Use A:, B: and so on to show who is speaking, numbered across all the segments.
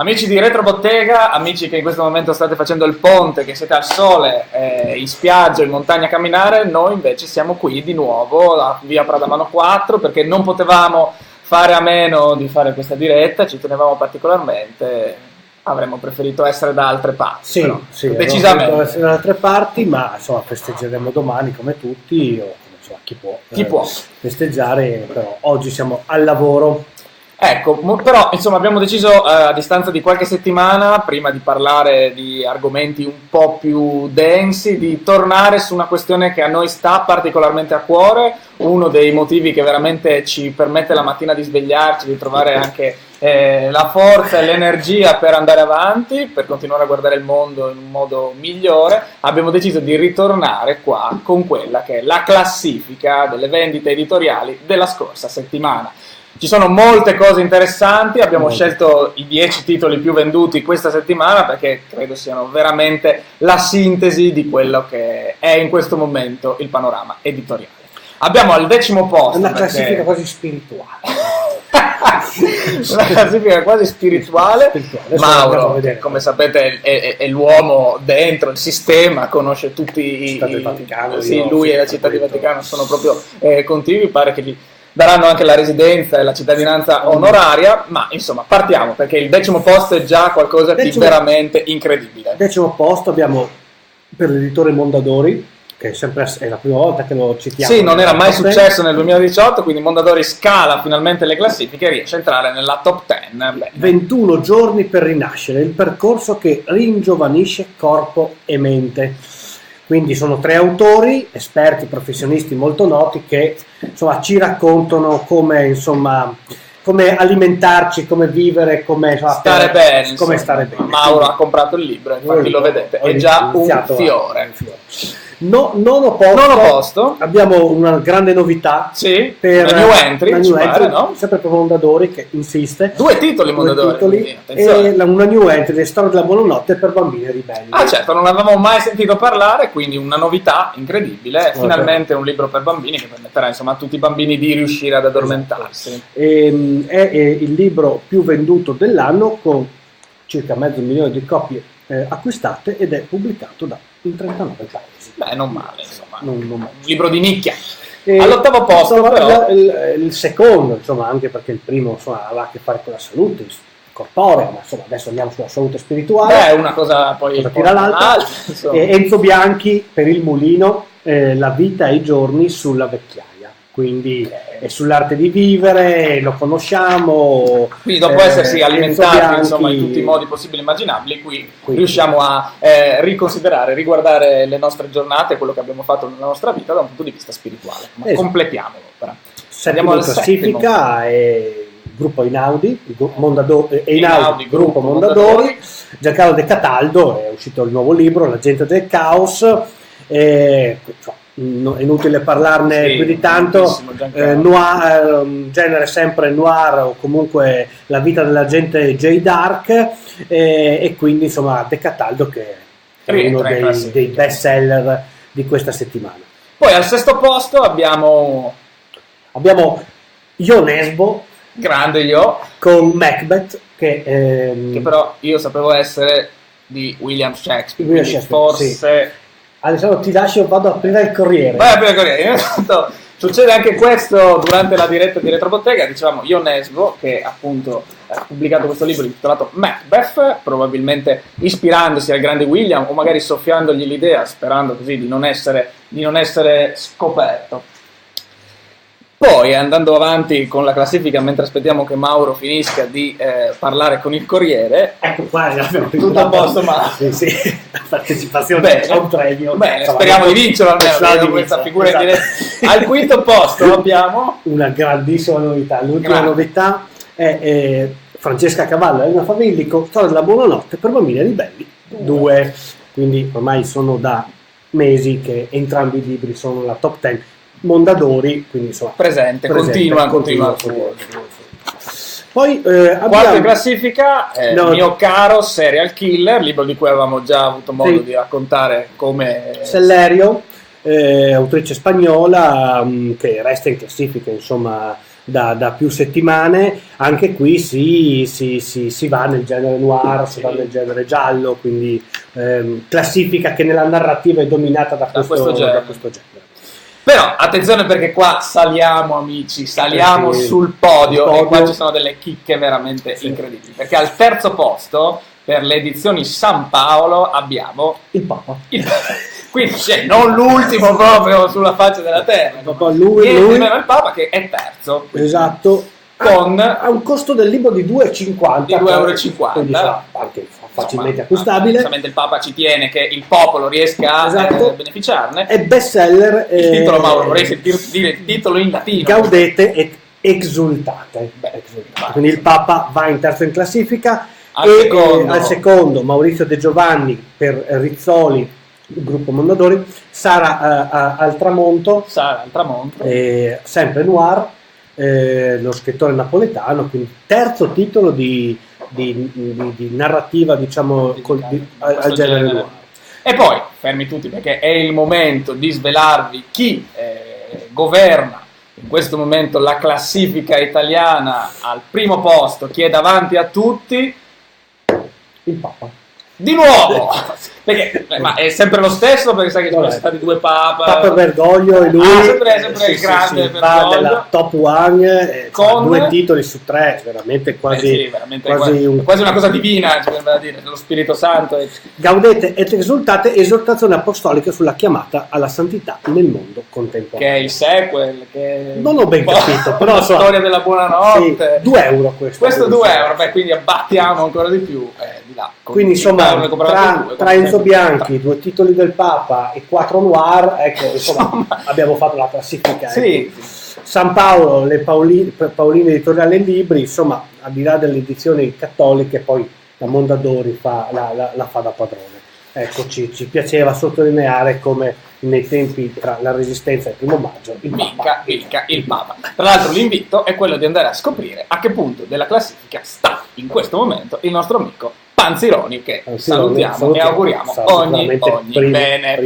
A: Amici di Retrobottega, amici che in questo momento state facendo il ponte, che siete al sole, in spiaggia, in montagna a camminare, noi invece siamo qui di nuovo a via Pradamano 4 perché non potevamo fare a meno di fare questa diretta, ci tenevamo particolarmente, avremmo preferito essere da altre parti.
B: Sì,
A: però,
B: sì,
A: decisamente.
B: Essere da altre parti, ma insomma festeggeremo domani come tutti, o insomma, chi può festeggiare, però oggi siamo al lavoro.
A: Ecco, però insomma abbiamo deciso a distanza di qualche settimana, prima di parlare di argomenti un po' più densi, di tornare su una questione che a noi sta particolarmente a cuore, uno dei motivi che veramente ci permette la mattina di svegliarci, di trovare anche la forza e l'energia per andare avanti, per continuare a guardare il mondo in un modo migliore. Abbiamo deciso di ritornare qua con quella che è la classifica delle vendite editoriali della scorsa settimana. Ci sono molte cose interessanti, abbiamo scelto i 10 titoli più venduti questa settimana perché credo siano veramente la sintesi di quello che è in questo momento il panorama editoriale. Abbiamo al 10° posto...
B: Una classifica quasi spirituale.
A: Una classifica quasi spirituale. Mauro, come sapete, è l'uomo dentro il sistema, conosce tutti
B: Città del Vaticano.
A: Sì, lui e la Città del Vaticano sono proprio contigui, pare che gli daranno anche la residenza e la cittadinanza onoraria, ma insomma partiamo perché il 10° posto è già qualcosa di veramente incredibile.
B: 10° posto abbiamo per l'editore Mondadori, che è la prima volta che lo citiamo.
A: Sì, non era mai successo nel 2018, quindi Mondadori scala finalmente le classifiche e riesce a entrare nella top 10.
B: 21 giorni per rinascere, il percorso che ringiovanisce corpo e mente. Quindi sono 3 autori, esperti, professionisti molto noti, che insomma ci raccontano come alimentarci, come vivere, come
A: stare bene.
B: Come stare bene.
A: Mauro ha comprato il libro, infatti lo vedete, è già un fiore.
B: Nono posto. Abbiamo una grande novità.
A: Sì,
B: per
A: una new entry,
B: no? Sempre per Mondadori che insiste.
A: 2 titoli Mondadori.
B: E una new entry, le storie della buonanotte per bambini ribelli.
A: Ah certo, non avevamo mai sentito parlare, quindi una novità incredibile. Finalmente un libro per bambini che permetterà insomma a tutti i bambini di riuscire ad addormentarsi.
B: È il libro più venduto dell'anno con circa 500.000 di copie acquistate ed è pubblicato in 39 paesi.
A: Beh, non male, insomma.
B: Un
A: libro di nicchia. All'8° posto, però.
B: Il secondo, insomma, anche perché il primo insomma, aveva a che fare con la salute corporea, ma insomma, adesso andiamo sulla salute spirituale.
A: Beh, una cosa poi
B: tira l'altra. Enzo Bianchi per Il Mulino, La vita e i giorni sulla vecchiaia. Quindi è sull'arte di vivere, lo conosciamo.
A: Quindi dopo essersi alimentati insomma, in tutti i modi possibili e immaginabili, qui riusciamo a riconsiderare, riguardare le nostre giornate, quello che abbiamo fatto nella nostra vita da un punto di vista spirituale. Ma completiamolo.
B: Andiamo alla classifica e gruppo Einaudi, gruppo Mondadori. Giancarlo De Cataldo, è uscito il nuovo libro, L'agente del caos. È inutile parlarne più di tanto, noir, genere sempre noir o comunque la vita dell'agente J. Dark, e quindi insomma De Cataldo che è uno dei best seller di questa settimana.
A: Poi al 6° posto abbiamo
B: Io Nesbo,
A: grande Io,
B: con Macbeth che
A: però io sapevo essere di William Shakespeare, forse...
B: Sì. Alessandro, ti lascio, vado a aprire il Corriere.
A: Vai a aprire il Corriere. Succede anche questo durante la diretta di Retrobottega. Dicevamo Io Nesbo, che appunto ha pubblicato questo libro intitolato Macbeth, probabilmente ispirandosi al grande William o magari soffiandogli l'idea, sperando così di non essere scoperto. Poi, andando avanti con la classifica, mentre aspettiamo che Mauro finisca di parlare con il Corriere,
B: ecco qua,
A: tutto a posto, ma
B: sì, la partecipazione è un premio.
A: Bene, speriamo di vincere almeno questa figura in diretta. Al 5° posto abbiamo
B: una grandissima novità. L'ultima novità è Francesca Cavallo e Elena Favillico, Storia della buonanotte per bambini ribelli 2. Quindi ormai sono da mesi che entrambi i libri sono nella top 10. Mondadori, quindi insomma
A: presente. Continua.
B: Poi
A: quarta in classifica Mio caro serial killer, libro di cui avevamo già avuto modo di raccontare come
B: Sellerio, autrice spagnola che resta in classifica insomma da più settimane. Anche qui si va nel genere noir, si va nel genere giallo, quindi classifica che nella narrativa è dominata da questo genere.
A: Però attenzione, perché qua saliamo, amici, sul podio, e qua ci sono delle chicche veramente incredibili, perché al terzo posto per le edizioni San Paolo abbiamo
B: il Papa.
A: Quindi non l'ultimo proprio sulla faccia della terra,
B: lui
A: il Papa, che è terzo.
B: Esatto. Ha un costo del libro di 2,50
A: di 2,50
B: euro, anche facilmente acquistabile.
A: Giustamente il Papa ci tiene che il popolo riesca a beneficiarne.
B: È bestseller.
A: Il titolo, Mauro, vorrei dire il titolo in latino.
B: Gaudete et exultate. Quindi il Papa va in terzo in classifica. Al secondo Maurizio De Giovanni per Rizzoli, il gruppo Mondadori. Sara al tramonto, sempre noir, lo scrittore napoletano, quindi terzo titolo di narrativa, diciamo, al genere noir.
A: E poi fermi tutti, perché è il momento di svelarvi chi governa in questo momento la classifica italiana. Al primo posto, chi è davanti a tutti?
B: Il Papa.
A: Di nuovo! Perché, ma è sempre lo stesso, perché sai che ci sono stati due
B: Papa Bergoglio e lui
A: sempre il grande Bergoglio,
B: va nella top one, con 2 titoli su 3, veramente quasi
A: una cosa divina, cioè, da dire, lo Spirito Santo.
B: Gaudete et exultate, esortazione apostolica sulla chiamata alla santità nel mondo contemporaneo,
A: che è il sequel, che
B: non ho ben capito, però
A: la storia della buonanotte.
B: Sì, 2 euro questo
A: 2 euro, quindi abbattiamo ancora di più di là.
B: Quindi insomma tra Enzo Bianchi, 2 titoli del Papa e 4 noir, ecco, insomma abbiamo fatto la classifica.
A: Sì.
B: San Paolo, le Pauline Editoriale e Libri, insomma, al di là delle edizioni cattoliche, poi la Mondadori la fa da padrone. Ecco, ci piaceva sottolineare come nei tempi tra la Resistenza e il 1 maggio
A: il Papa. Tra l'altro l'invito è quello di andare a scoprire a che punto della classifica sta in questo momento il nostro amico Panzironi, che salutiamo e auguriamo ogni bene.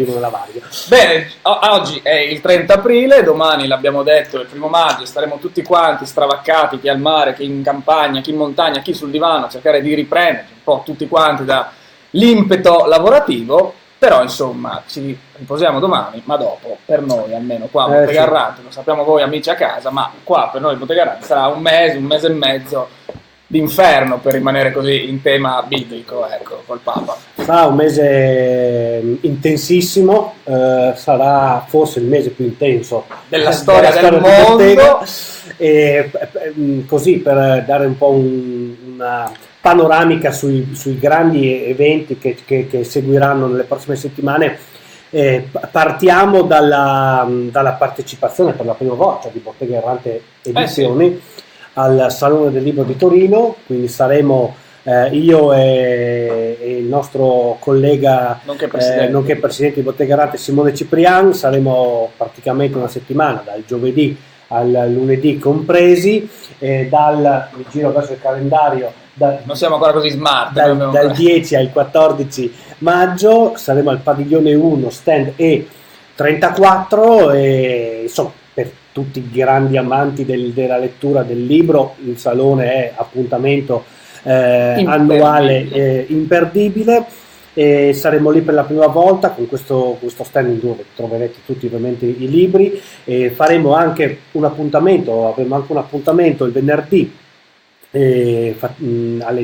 A: Bene, oggi è il 30 aprile, domani l'abbiamo detto, il 1 maggio, staremo tutti quanti stravaccati, chi al mare, chi in campagna, chi in montagna, chi sul divano, a cercare di riprendere un po' tutti quanti dall'impeto lavorativo. Però insomma ci riposiamo domani, ma dopo, per noi almeno qua a Bottega Arrante, lo sappiamo voi amici a casa, ma qua per noi Bottega Arrante sarà un mese e mezzo d'inferno, per rimanere così in tema biblico, ecco, col Papa.
B: Sarà un mese intensissimo, sarà forse il mese più intenso
A: della storia del mondo,
B: e così per dare un po' una panoramica sui grandi eventi che seguiranno nelle prossime settimane. Partiamo dalla partecipazione per la prima volta di Bottega Errante Edizioni al Salone del Libro di Torino, quindi saremo io e il nostro collega nonché presidente di Bottega Errante Simone Ciprian. Saremo praticamente una settimana, dal giovedì al lunedì compresi, mi giro verso il calendario,
A: non siamo ancora così smart,
B: dal 10 al 14 maggio saremo al padiglione 1 stand E34, e insomma per tutti i grandi amanti della lettura del libro il salone è appuntamento annuale imperdibile. E saremo lì per la prima volta con questo stand dove troverete tutti ovviamente i libri, e avremo anche un appuntamento il venerdì alle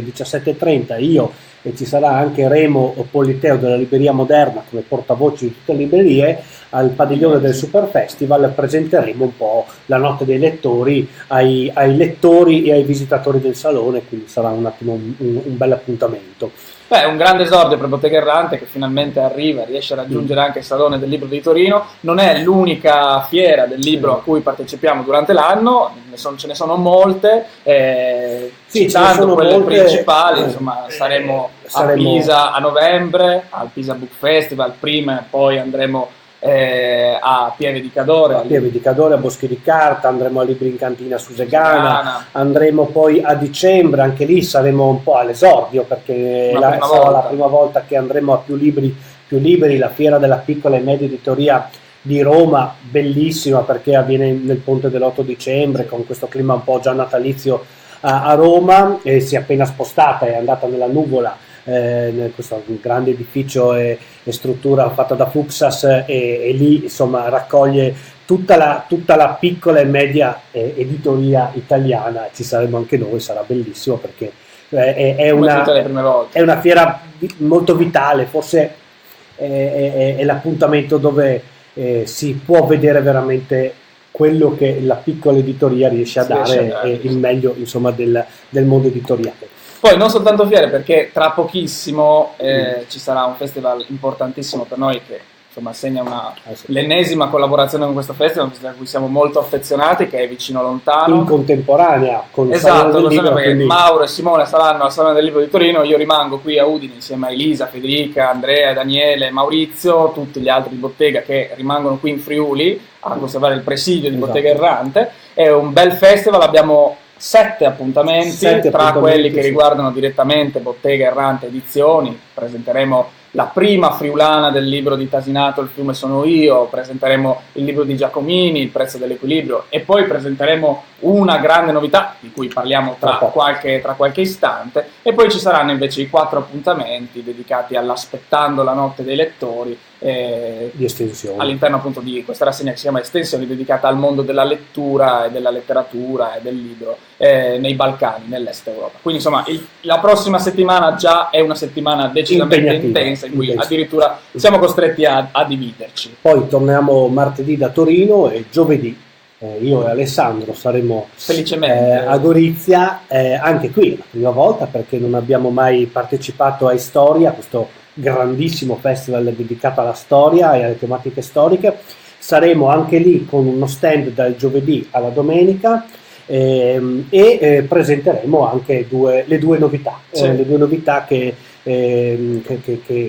B: 17:30 io, e ci sarà anche Remo Politeo della Libreria Moderna come portavoce di tutte le librerie. Al padiglione del Super Festival presenteremo un po' la notte dei lettori ai lettori e ai visitatori del salone, quindi sarà un attimo un bel appuntamento.
A: Beh, un grande esordio per Bottega Errante, che finalmente arriva, riesce a raggiungere anche il Salone del Libro di Torino. Non è l'unica fiera del libro a cui partecipiamo durante l'anno, ce ne sono molte, citando quelle principali, insomma, saremo a Pisa a novembre, al Pisa Book Festival prima, e poi andremo a Pieve di Cadore,
B: a Boschi di Carta, andremo a Libri in Cantina a Susegana, andremo poi a dicembre, anche lì saremo un po' all'esordio, perché sarà la prima volta che andremo a più libri, la fiera della piccola e media editoria di Roma, bellissima perché avviene nel ponte dell'8 dicembre con questo clima un po' già natalizio a Roma, e si è appena spostata, è andata nella nuvola, questo grande edificio e struttura fatta da Fuxas, e lì insomma raccoglie tutta la piccola e media editoria italiana. Ci saremo anche noi, sarà bellissimo perché è una fiera molto vitale, forse è l'appuntamento dove si può vedere veramente quello che la piccola editoria riesce a dare, il meglio insomma del mondo editoriale.
A: Poi non soltanto fiere, perché tra pochissimo ci sarà un festival importantissimo per noi che insomma segna l'ennesima collaborazione con questo festival a cui siamo molto affezionati, che è Vicino Lontano.
B: In contemporanea con
A: il Salone del Libro, perché quindi Mauro e Simone saranno al Salone del Libro di Torino, io rimango qui a Udine insieme a Elisa, Federica, Andrea, Daniele, Maurizio, tutti gli altri di Bottega che rimangono qui in Friuli a conservare il presidio di Bottega Errante. È un bel festival, abbiamo 7 appuntamenti, tra quelli che riguardano direttamente Bottega Errante Edizioni. Presenteremo la prima friulana del libro di Tasinato, Il fiume sono io, presenteremo il libro di Giacomini, Il prezzo dell'equilibrio, e poi presenteremo una grande novità di cui parliamo tra qualche istante, e poi ci saranno invece i 4 appuntamenti dedicati all'Aspettando la notte dei lettori,
B: di estensione,
A: all'interno appunto di questa rassegna che si chiama Estensioni, dedicata al mondo della lettura e della letteratura e del libro nei Balcani, nell'est Europa. Quindi insomma la prossima settimana già è una settimana decisamente intensa, in cui addirittura siamo costretti a dividerci.
B: Poi torniamo martedì da Torino e giovedì io e Alessandro saremo
A: felicemente
B: a Gorizia, anche qui la prima volta perché non abbiamo mai partecipato a Storia, questo grandissimo festival dedicato alla storia e alle tematiche storiche. Saremo anche lì con uno stand dal giovedì alla domenica, e presenteremo anche le due novità, le due novità che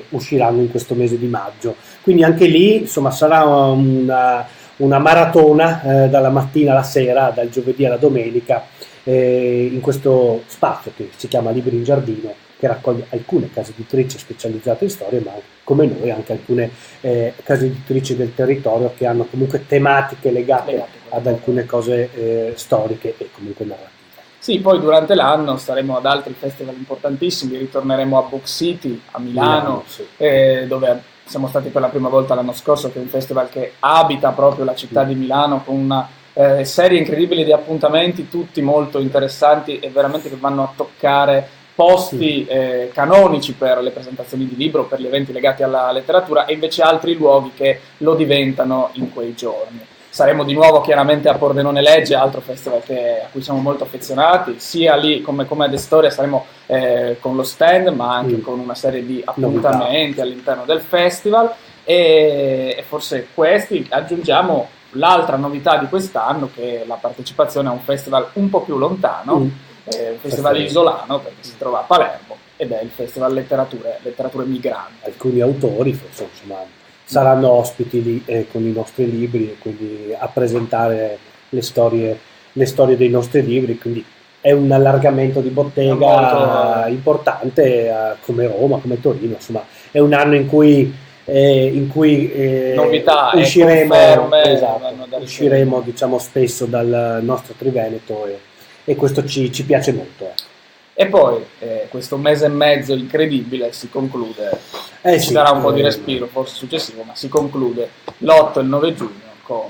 B: usciranno in questo mese di maggio. Quindi anche lì insomma sarà una maratona dalla mattina alla sera, dal giovedì alla domenica, in questo spazio che si chiama Libri in Giardino, che raccoglie alcune case editrici specializzate in storia, ma come noi anche alcune case editrici del territorio che hanno comunque tematiche legate ad alcune cose storiche e comunque narrative.
A: Sì, poi durante l'anno staremo ad altri festival importantissimi, ritorneremo a Book City, a Milano, dove siamo stati per la prima volta l'anno scorso, che è un festival che abita proprio la città di Milano, con una serie incredibile di appuntamenti, tutti molto interessanti e veramente che vanno a toccare posti canonici per le presentazioni di libro, per gli eventi legati alla letteratura, e invece altri luoghi che lo diventano in quei giorni. Saremo di nuovo chiaramente a Pordenone Legge, altro festival a cui siamo molto affezionati, sia lì come ad Storia saremo con lo stand, ma anche con una serie di appuntamenti all'interno del festival, e forse questi aggiungiamo l'altra novità di quest'anno, che è la partecipazione a un festival un po' più lontano, un festival isolano perché si trova a Palermo, ed è il Festival Letterature Migranti.
B: Alcuni autori forse insomma saranno ospiti lì con i nostri libri, e quindi a presentare le storie dei nostri libri, quindi è un allargamento di bottega importante, come Roma, come Torino. Insomma è un anno in cui
A: novità
B: usciremo diciamo spesso dal nostro Triveneto, e questo ci piace molto.
A: E poi questo mese e mezzo incredibile si conclude, ci darà un po' di respiro forse successivo, ma si conclude l'8 e il 9 giugno con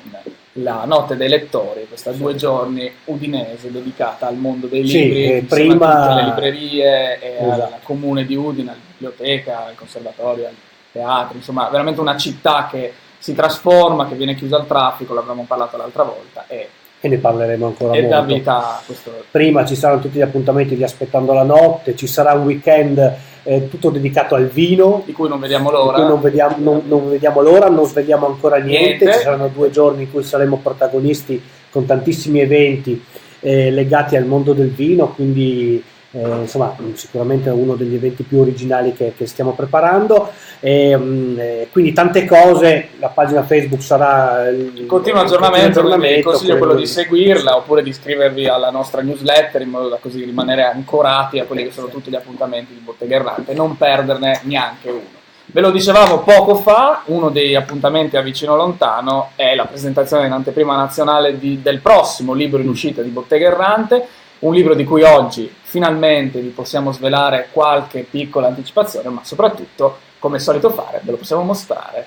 A: la Notte dei Lettori, questa 2 giorni udinese dedicata al mondo dei libri, prima alle librerie e al comune di Udine, alla biblioteca, al conservatorio, al teatro, insomma veramente una città che si trasforma, che viene chiusa al traffico, l'abbiamo parlato l'altra volta, e
B: ne parleremo ancora molto.
A: Da vita a questo.
B: Prima ci saranno tutti gli appuntamenti di Aspettando la notte, ci sarà un weekend tutto dedicato al vino,
A: di cui non vediamo l'ora,
B: non svegliamo ancora niente. Ci saranno 2 giorni in cui saremo protagonisti con tantissimi eventi legati al mondo del vino, quindi insomma sicuramente è uno degli eventi più originali che stiamo preparando, quindi tante cose. La pagina Facebook sarà
A: in continuo aggiornamento, vi consiglio quello di seguirla, oppure di iscrivervi alla nostra newsletter, in modo da così rimanere ancorati a quelli che sono tutti gli appuntamenti di Bottega Errante e non perderne neanche uno. Ve lo dicevamo poco fa, uno dei appuntamenti a Vicino Lontano è la presentazione in anteprima nazionale del prossimo libro in uscita di Bottega Errante, un libro di cui oggi finalmente vi possiamo svelare qualche piccola anticipazione, ma soprattutto, come è solito fare, ve lo possiamo mostrare.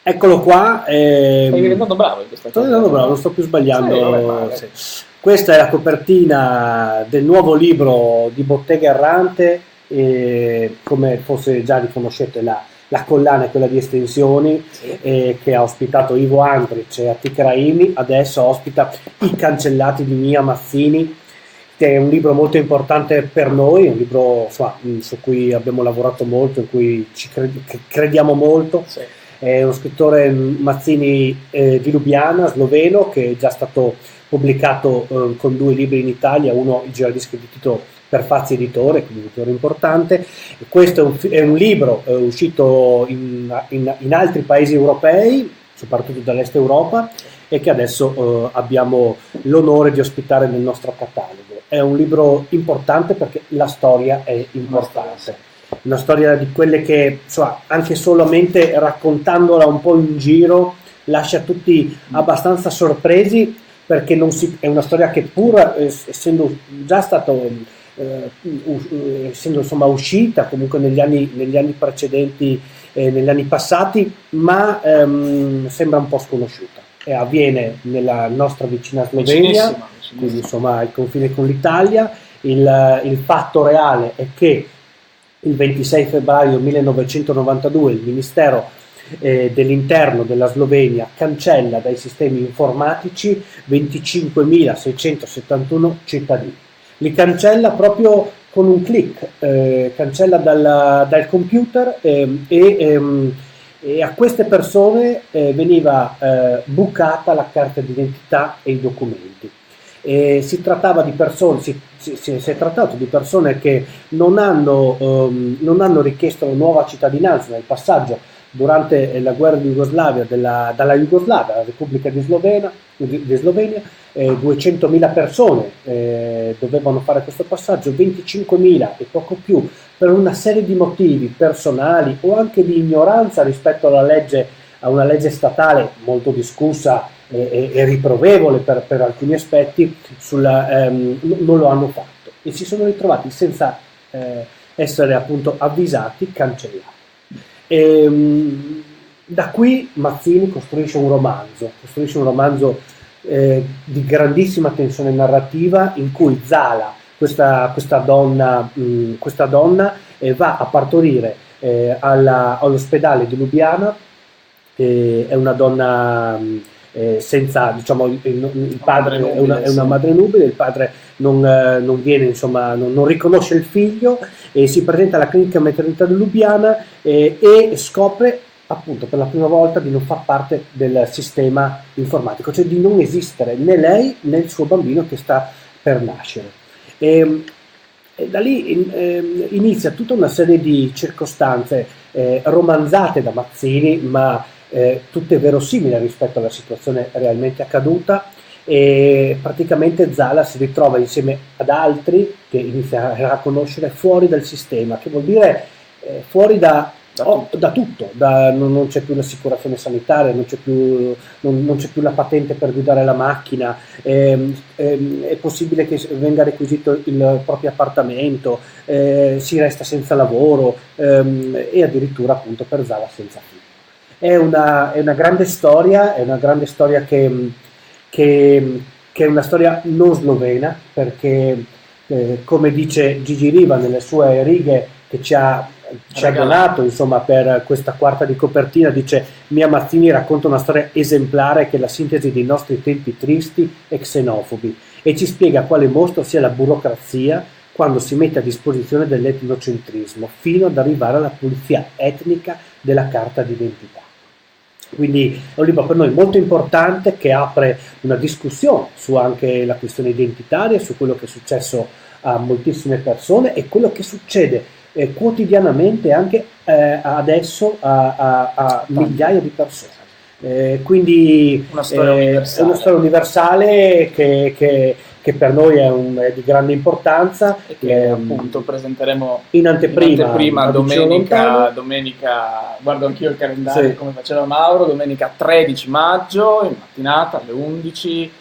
B: Eccolo qua.
A: Stai diventando bravo in questa cosa.
B: Sto diventando bravo, non sto più sbagliando.
A: Sì.
B: Questa è la copertina del nuovo libro di Bottega Errante, come forse già riconoscete la collana è quella di estensioni, che ha ospitato Ivo Andrić e Atik Rahimi, adesso ospita I Cancellati di Mia Mazzini, che è un libro molto importante per noi, un libro su cui abbiamo lavorato molto, in cui crediamo molto. Sì. È uno scrittore, Mazzini, di Lubiana, sloveno, che è già stato pubblicato con 2 libri in Italia, uno Il giradischi di Tito per Fazzi Editore, quindi un editore importante. Questo è un libro uscito in altri paesi europei, soprattutto dall'est Europa, e che adesso abbiamo l'onore di ospitare nel nostro catalogo. È un libro importante perché la storia è importante. Una storia di quelle che, anche solamente raccontandola un po' in giro, lascia tutti abbastanza sorpresi, perché è una storia che, pur essendo già stato essendo uscita comunque negli anni precedenti, negli anni passati, ma sembra un po' sconosciuta. E avviene nella nostra vicina Slovenia, quindi al confine con l'Italia. Il fatto reale è che il 26 febbraio 1992 il Ministero dell'Interno della Slovenia cancella dai sistemi informatici 25.671 cittadini. Li cancella proprio con un click, cancella dal computer, e a queste persone veniva bucata la carta d'identità e i documenti. Si trattava di persone, si è trattato di persone che non hanno richiesto la nuova cittadinanza nel passaggio durante la guerra di Jugoslavia, dalla Jugoslavia alla Repubblica di Slovenia. 200.000 persone dovevano fare questo passaggio, 25.000 e poco più per una serie di motivi personali o anche di ignoranza rispetto a una legge statale molto discussa e riprovevole per alcuni aspetti, non lo hanno fatto e si sono ritrovati senza essere appunto avvisati, cancellati. Da qui Mazzini costruisce un romanzo di grandissima tensione narrativa, in cui Zala, questa donna va a partorire all'ospedale di Lubiana. È una donna senza, il padre è una madre nubile, il padre non viene, non riconosce il figlio, e si presenta alla clinica maternità di Lubiana e scopre appunto per la prima volta di non far parte del sistema informatico, cioè di non esistere né lei né il suo bambino che sta per nascere. E da lì inizia tutta una serie di circostanze romanzate da Mazzini, ma tutte verosimili rispetto alla situazione realmente accaduta, e praticamente Zala si ritrova insieme ad altri che inizia a conoscere fuori dal sistema, che vuol dire fuori da tutto, non c'è più l'assicurazione sanitaria, non c'è più la patente per guidare la macchina, è possibile che venga requisito il proprio appartamento, si resta senza lavoro, e addirittura appunto per Zala senza figlio. È una grande storia, che è una storia non slovena, perché come dice Gigi Riva nelle sue righe che ci ha donato per questa quarta di copertina, dice: Mia Mazzini racconta una storia esemplare che è la sintesi dei nostri tempi tristi e xenofobi, e ci spiega quale mostro sia la burocrazia quando si mette a disposizione dell'etnocentrismo, fino ad arrivare alla pulizia etnica della carta d'identità. Quindi è un libro per noi molto importante, che apre una discussione su anche la questione identitaria, su quello che è successo a moltissime persone e quello che succede quotidianamente anche adesso a migliaia di persone. Quindi
A: una storia universale.
B: È una storia universale che che per noi è di grande importanza
A: e che appunto presenteremo
B: in anteprima
A: domenica, guardo anch'io il calendario come faceva Mauro, domenica 13 maggio in mattinata alle 11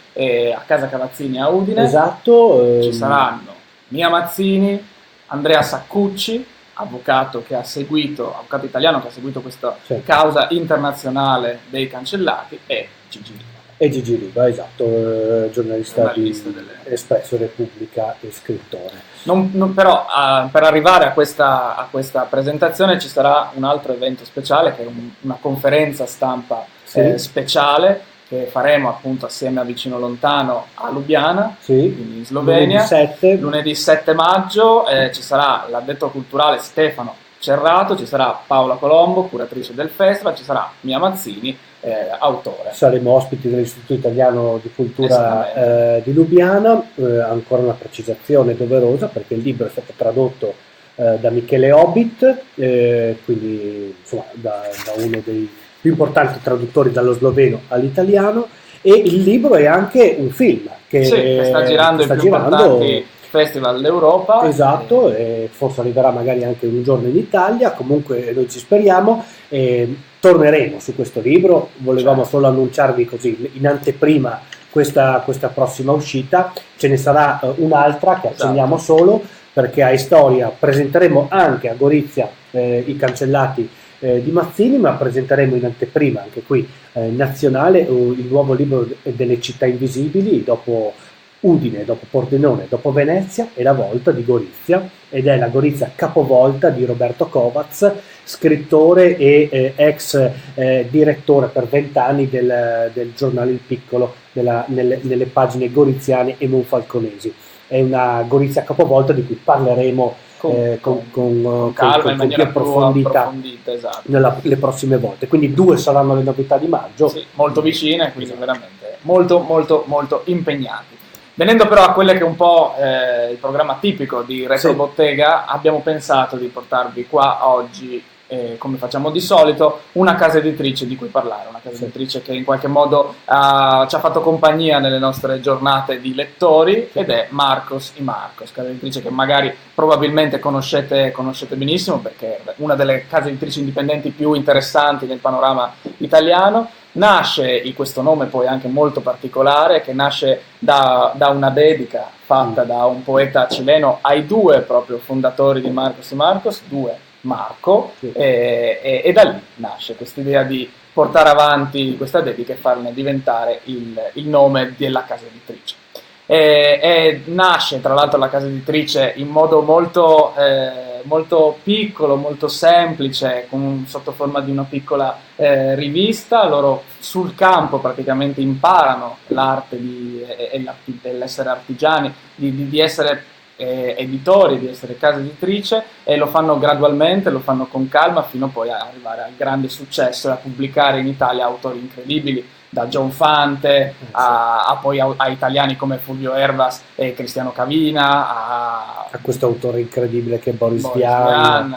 A: a Casa Cavazzini a Udine.
B: Esatto.
A: Ci saranno Mia Mazzini, Andrea Saccucci, avvocato italiano che ha seguito questa causa internazionale dei cancellati, e Gigi
B: Riva, esatto, giornalista di Espresso, Repubblica e scrittore.
A: Però per arrivare a questa presentazione ci sarà un altro evento speciale, che è una conferenza stampa speciale che faremo appunto assieme a Vicino Lontano a Lubiana, quindi in Slovenia, lunedì 7 maggio. Ci sarà l'addetto culturale Stefano Cerrato, ci sarà Paola Colombo, curatrice del festival, ci sarà Mia Mazzini, autore.
B: Saremo ospiti dell'Istituto Italiano di Cultura di Lubiana. Ancora una precisazione doverosa, perché il libro è stato tradotto da Michele Hobbit, quindi insomma da uno dei più importanti traduttori dallo sloveno all'italiano, e il libro è anche un film che
A: sta girando in più importanti festival d'Europa.
B: Esatto, e forse arriverà magari anche un giorno in Italia. Comunque noi ci speriamo, torneremo su questo libro. Volevamo solo annunciarvi così in anteprima questa prossima uscita. Ce ne sarà un'altra che accenniamo solo, perché a Storia presenteremo anche a Gorizia i cancellati di Mazzini, ma presenteremo in anteprima anche qui nazionale il nuovo libro delle città invisibili, dopo Udine, dopo Pordenone, dopo Venezia, è la volta di Gorizia, ed è la Gorizia capovolta di Roberto Kovacs, scrittore e ex direttore per 20 anni del giornale Il Piccolo, nelle pagine goriziane e monfalconesi. È una Gorizia capovolta di cui parleremo con
A: calma, in maniera
B: più approfondita
A: esatto,
B: le prossime volte. Quindi 2 saranno le novità di maggio,
A: molto vicine, quindi veramente molto molto molto impegnati. Venendo però a quelle che è un po' il programma tipico di Retrobottega, abbiamo pensato di portarvi qua oggi, come facciamo di solito, una casa editrice di cui parlare, una casa editrice che in qualche modo ci ha fatto compagnia nelle nostre giornate di lettori, ed è Marcos y Marcos, casa editrice che magari probabilmente conoscete benissimo, perché è una delle case editrici indipendenti più interessanti nel panorama italiano. Nasce, questo nome poi anche molto particolare, che nasce da una dedica fatta da un poeta cileno ai 2 proprio fondatori di Marcos y Marcos, 2 Marco, e da lì nasce questa idea di portare avanti questa dedica e farne diventare il nome della casa editrice. E nasce tra l'altro la casa editrice in modo molto piccolo, molto semplice, sotto forma di una piccola rivista. Loro sul campo praticamente imparano l'arte dell'essere artigiani, di essere editori, di essere casa editrice, e lo fanno gradualmente, lo fanno con calma, fino poi a arrivare al grande successo e a pubblicare in Italia autori incredibili, da John Fante poi a italiani come Fulvio Ervas e Cristiano Cavina,
B: a questo autore incredibile che è Boris Vian,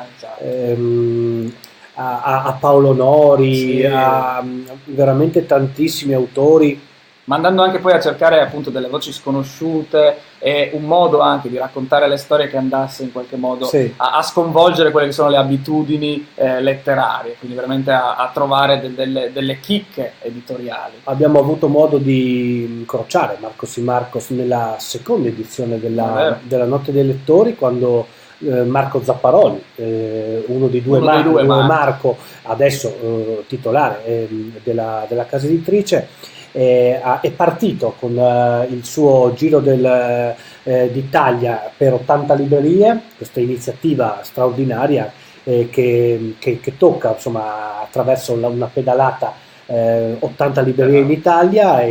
B: a Paolo Nori, a veramente tantissimi autori,
A: ma andando anche poi a cercare appunto delle voci sconosciute e un modo anche di raccontare le storie che andasse in qualche modo a sconvolgere quelle che sono le abitudini letterarie, quindi veramente a trovare delle chicche editoriali.
B: Abbiamo avuto modo di incrociare Marcos y Marcos nella seconda edizione della Notte dei Lettori, quando Marco Zapparoli, uno dei due Marco, adesso titolare della casa editrice, è partito con il suo giro d'Italia per 80 librerie, questa iniziativa straordinaria che tocca, insomma, attraverso una pedalata 80 librerie in Italia,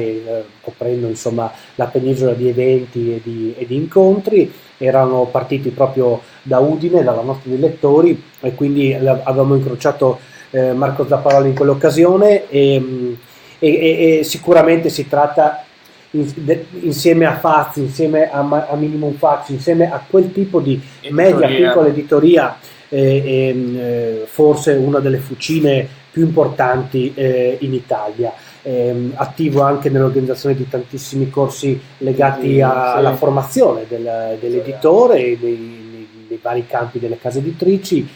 B: coprendo, insomma, la penisola di eventi e di incontri. Erano partiti proprio da Udine, dalla Notte dei Lettori, e quindi avevamo incrociato Marco Zapparoli in quell'occasione, e sicuramente si tratta, insieme a Fazzi, insieme a Minimum Fazzi, insieme a quel tipo di media piccola editoria, forse una delle fucine più importanti in Italia. attivo anche nell'organizzazione di tantissimi corsi legati alla formazione dell'editore nei vari campi delle case editrici.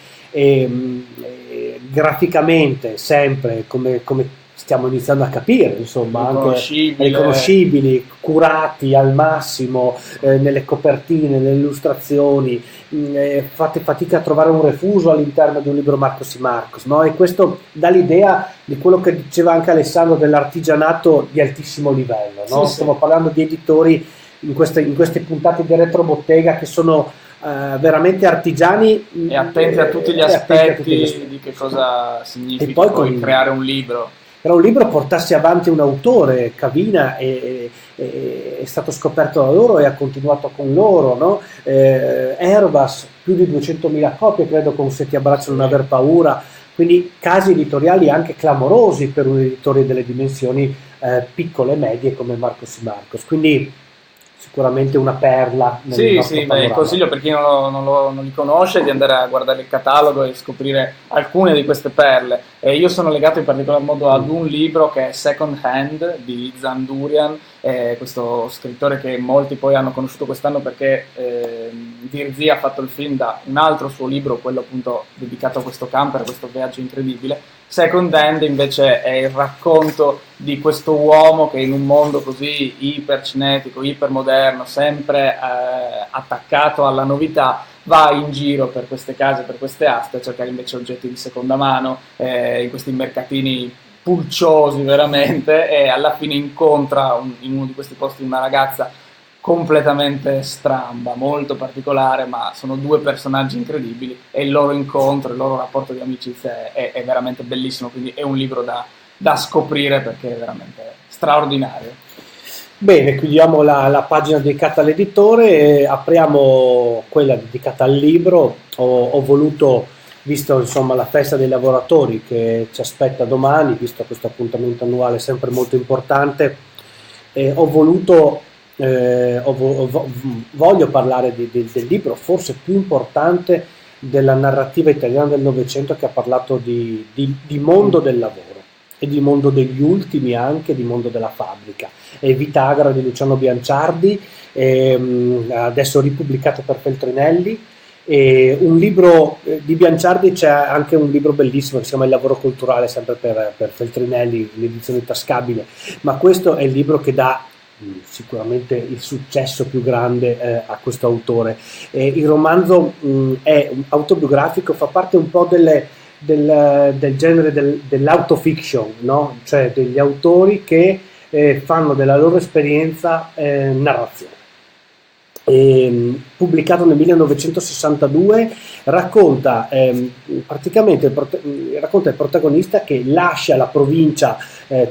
B: Graficamente sempre come stiamo iniziando a capire, insomma, anche riconoscibili, curati al massimo nelle copertine, nelle illustrazioni. Fate fatica a trovare un refuso all'interno di un libro Marcos y Marcos, no? E questo dà l'idea di quello che diceva anche Alessandro dell'artigianato di altissimo livello, no? Stiamo parlando di editori in queste puntate di Retrobottega che sono veramente artigiani
A: e attenti a tutti gli aspetti di che cosa significa e poi creare un libro.
B: Era un libro portarsi avanti un autore, Cavina è stato scoperto da loro e ha continuato con loro, no? Herbas, più di 200.000 copie, credo, con Se ti abbraccio non aver paura, quindi casi editoriali anche clamorosi per un editore delle dimensioni piccole e medie come Marcos y Marcos, quindi sicuramente una perla nel nostro panorama.
A: Consiglio per chi non li conosce di andare a guardare il catalogo e scoprire alcune di queste perle. Io sono legato in particolar modo ad un libro che è Second Hand di Zan Durian, questo scrittore che molti poi hanno conosciuto quest'anno perché Dirzi ha fatto il film da un altro suo libro, quello appunto dedicato a questo camper, a questo viaggio incredibile. Second Hand invece è il racconto di questo uomo che in un mondo così ipercinetico, ipermoderno, sempre attaccato alla novità, va in giro per queste case, per queste aste a cercare invece oggetti di seconda mano in questi mercatini pulciosi veramente, e alla fine incontra in uno di questi posti una ragazza completamente stramba, molto particolare, ma sono due personaggi incredibili e il loro incontro, il loro rapporto di amicizia è veramente bellissimo, quindi è un libro da scoprire perché è veramente straordinario.
B: Bene, chiudiamo la pagina dedicata all'editore e apriamo quella dedicata al libro. Ho voluto, visto insomma la festa dei lavoratori che ci aspetta domani, visto questo appuntamento annuale sempre molto importante, voglio parlare del libro forse più importante della narrativa italiana del Novecento, che ha parlato di mondo del lavoro e di mondo degli ultimi, anche di mondo della fabbrica. È Vita Agra di Luciano Bianciardi, adesso ripubblicato per Feltrinelli. Un libro di Bianciardi, c'è anche un libro bellissimo che si chiama Il lavoro culturale, sempre per Feltrinelli, l'edizione tascabile, ma questo è il libro che dà sicuramente il successo più grande a questo autore. Il romanzo è autobiografico, fa parte un po' del genere dell'autofiction, no? Cioè degli autori che fanno della loro esperienza narrazione. Pubblicato nel 1962, racconta praticamente racconta il protagonista che lascia la provincia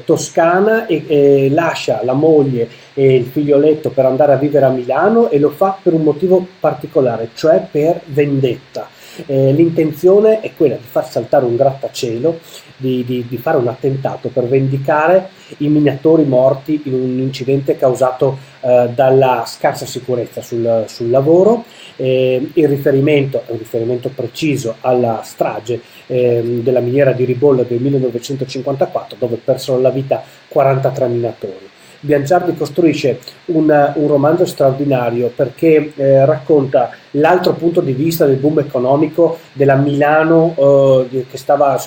B: toscana e lascia la moglie e il figlioletto per andare a vivere a Milano, e lo fa per un motivo particolare, cioè per vendetta. L'intenzione è quella di far saltare un grattacielo, di fare un attentato per vendicare i minatori morti in un incidente causato dalla scarsa sicurezza sul lavoro. Il riferimento è un riferimento preciso alla strage della miniera di Ribollo del 1954, dove persero la vita 43 minatori. Bianciardi costruisce un romanzo straordinario perché racconta l'altro punto di vista del boom economico della Milano che stava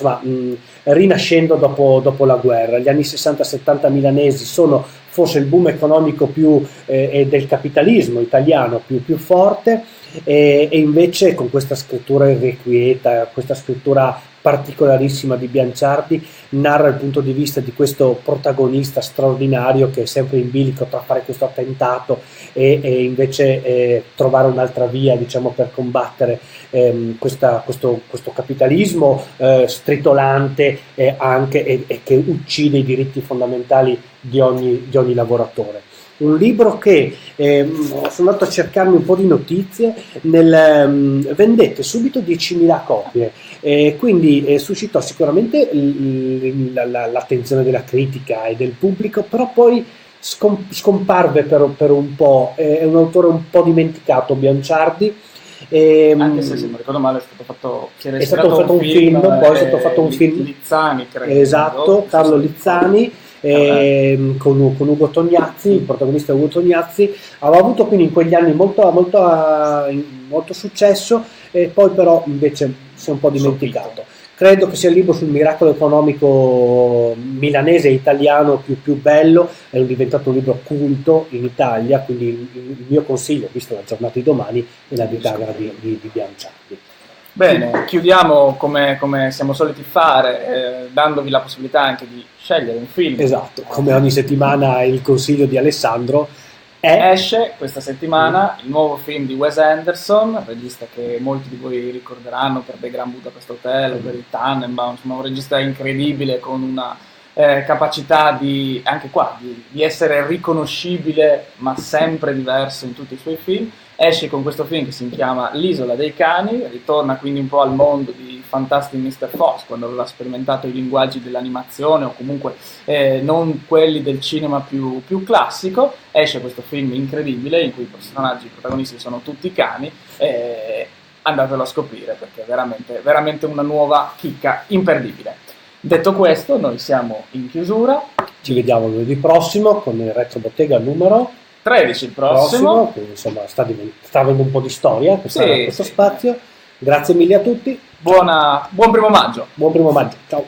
B: rinascendo dopo la guerra. Gli anni 60-70 milanesi sono forse il boom economico più del capitalismo italiano più forte, e invece con questa scrittura irrequieta, questa scrittura particolarissima di Bianciardi, narra il punto di vista di questo protagonista straordinario che è sempre in bilico tra fare questo attentato e invece trovare un'altra via, diciamo, per combattere questo capitalismo stritolante anche e che uccide i diritti fondamentali di ogni lavoratore. Un libro che sono andato a cercarmi un po' di notizie, vendette subito 10.000 copie, quindi suscitò sicuramente l'attenzione della critica e del pubblico, però poi scomparve per un po'. È un autore un po' dimenticato, Bianciardi.
A: Anche se non ricordo male è stato fatto un film,
B: poi è stato fatto un film
A: Lizzani, credo.
B: Esatto, Carlo Lizzani. con Ugo Tognazzi, il protagonista Ugo Tognazzi. Aveva avuto quindi in quegli anni molto successo, e poi però invece si è un po' dimenticato. Credo che sia il libro sul miracolo economico milanese e italiano più bello, è diventato un libro culto in Italia, quindi il mio consiglio, visto la giornata di domani, è La bitagra di Bianciardi.
A: Bene, chiudiamo come siamo soliti fare, dandovi la possibilità anche di scegliere un film.
B: Esatto, come ogni settimana il consiglio di Alessandro
A: esce questa settimana il nuovo film di Wes Anderson, regista che molti di voi ricorderanno per The Grand Budapest Hotel o per il Tannenbaum, insomma un regista incredibile con una capacità di essere riconoscibile ma sempre diverso in tutti i suoi film. Esce con questo film che si chiama L'isola dei cani, ritorna quindi un po' al mondo di Fantastic Mr. Fox, quando aveva sperimentato i linguaggi dell'animazione o comunque non quelli del cinema più classico. Esce questo film incredibile in cui i protagonisti sono tutti cani, andatelo a scoprire perché è veramente una nuova chicca imperdibile. Detto questo, noi siamo in chiusura.
B: Ci vediamo lunedì prossimo con il Retrobottega numero
A: 13 il prossimo.
B: Quindi, insomma, sta avendo un po' di storia questo spazio. Grazie mille a tutti.
A: Buon primo maggio.
B: Buon primo maggio. Ciao.